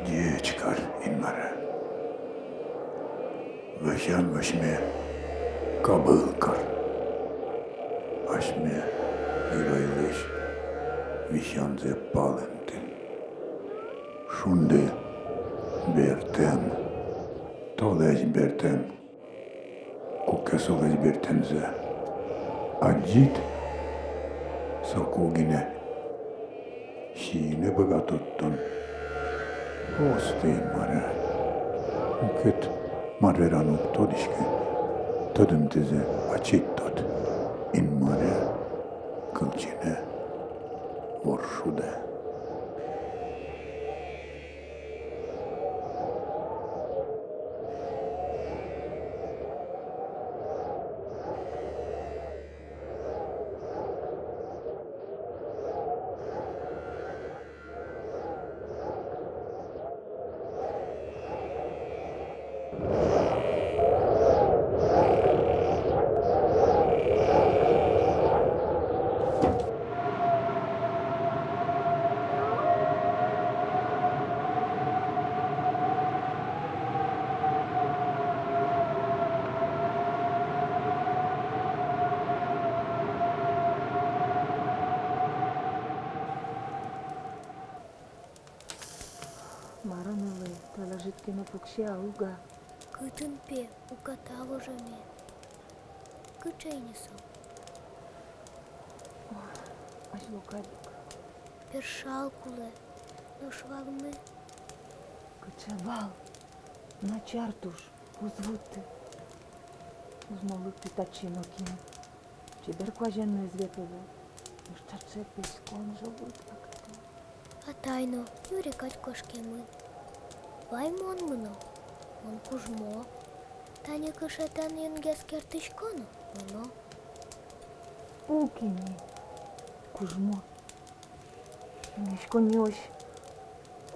diye çıkar inmara. Vöşen vöşme kabıl kar. Aşme yürüyleş vişanze palentin. Şunde bertem tolej bertem kukkesolej bertemze acit sakugine şiine bıgatottun ostein mare uket marveranuk todişke tadımteze açittot in mare kılçine vorşude. Маранеле, положитки на пукши ауга. Кытын пе, укатаво жаме. Кычайнисо. Аж лукадик. Першал куле, но швалмы. Кычевал. На чартуш, узвуты. Узмолык питачино кин. Чебер кваженный зветове. Ущаче пескон живут как-то. А тайно, юре кать кошкемы. Ваймон мыно, мон кужмо. Таня кышетан юнгес кертышконо, мыно. Укини. Кужмо. Мишко нёш.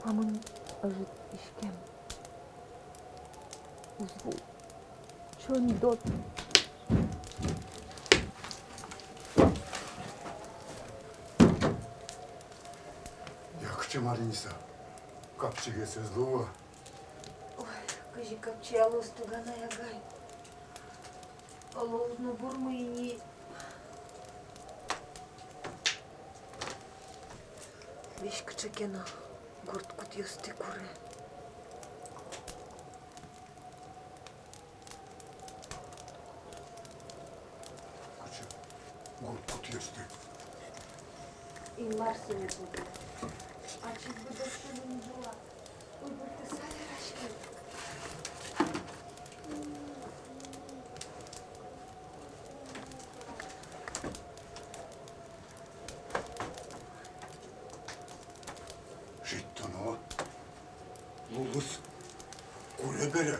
Квамын ажит ишкем. Узву. Чон дот. Якче Мариниса, капчиге злого. Ой, кажи капчи алос тугана ягай. Алозно бурмыни. Вещь качакена, горд кут ёсты куре. Куча, гуркут есты. И Марсене будет. А чуть бы до что не жила. Ой, бы ты сами рачки. Şittana, Lulus, kulebere.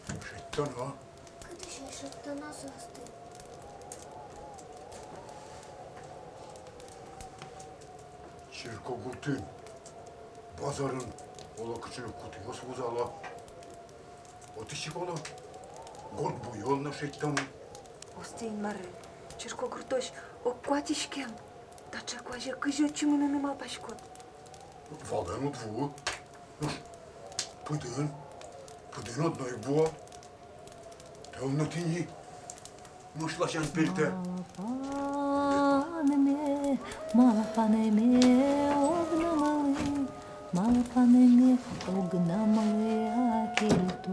Şittana, Кыты шештана састы. Çirkogutun, bazarın, ola küçük kutuya suzala. Otişik ola, gol bu yolna şittana. Остейн маре. Черко куртош, оккуатишкем. Тача кваже кыжо чумына нема пашкот. Vadan utvu, pıdın odnay buğa. Tevnatini, nuşlaşan pilte. Малапанеме, огнамалы, малапанеме, огнамалы, акельтот.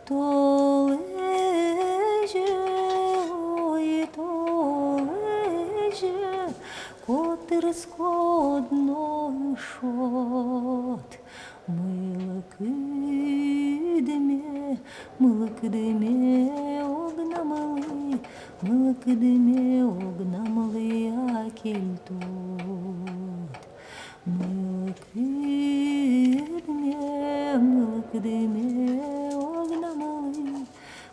Толеже, ой, толеже, котыр скодной шот. Мылыкыдеме, огнамалы, мылыкыдеме, огнамалы, акельтот. Мылыкыдеме, огнамалы,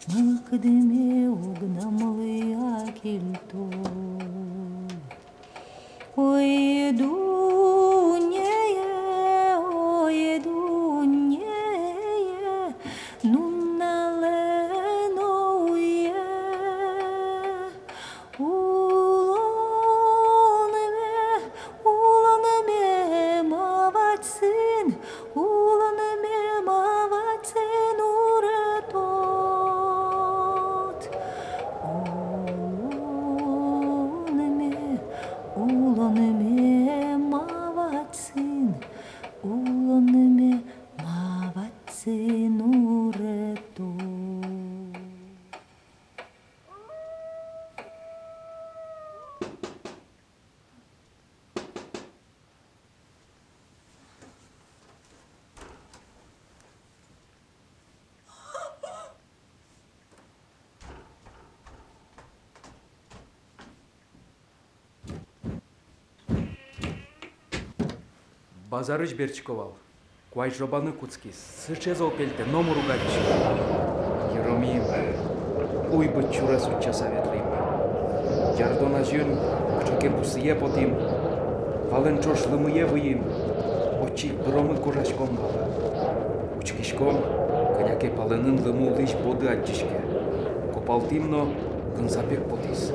мылыкыдеме, огнамалы, акельтот. Ой, Дунье, нунналенуе, улонеме, маватсы, Базарыш берчковал. Куай жобаны куцкис. Сычезо пельте, ному ругадиш. Еромим. Уй бы чура суча советлим. Ярдона жюн, кчаке пусие потим. Валенчош лымые выим. Очи бромы кожачком бала. Учкишком, коняке паленын лыму лиш боды атчишке. Копалтимно, гынсапек потис.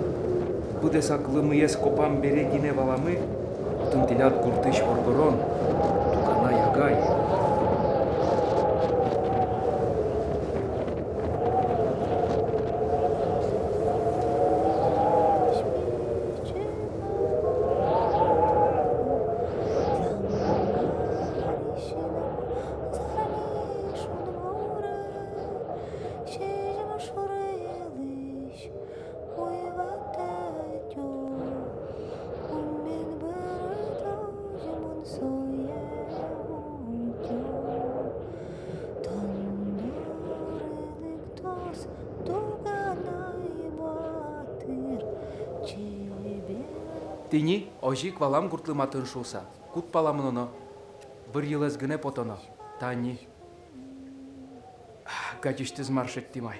Будесак лымыес копам берегине валамы, тынтилят куртыш оргорон, тукана ягай. Тини, ожик валам куртлыматын шулса. Кут паламын оно. Бір елес гіне потоно. Тани. Гадиштіз маршет тимай.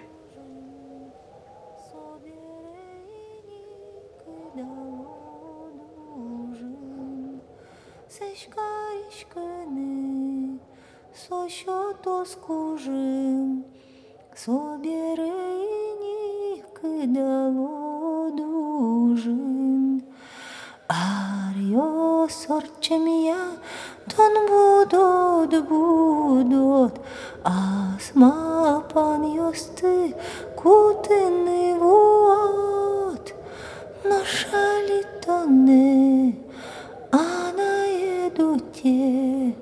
Соберені кидало дужин. Арьо сорчемия тон будот, асма пан йосты кутыны вот. Но шалитоне ана едуте,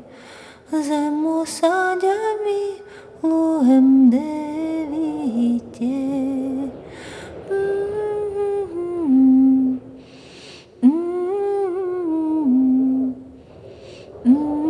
земо садями луем девите. Mm-hmm.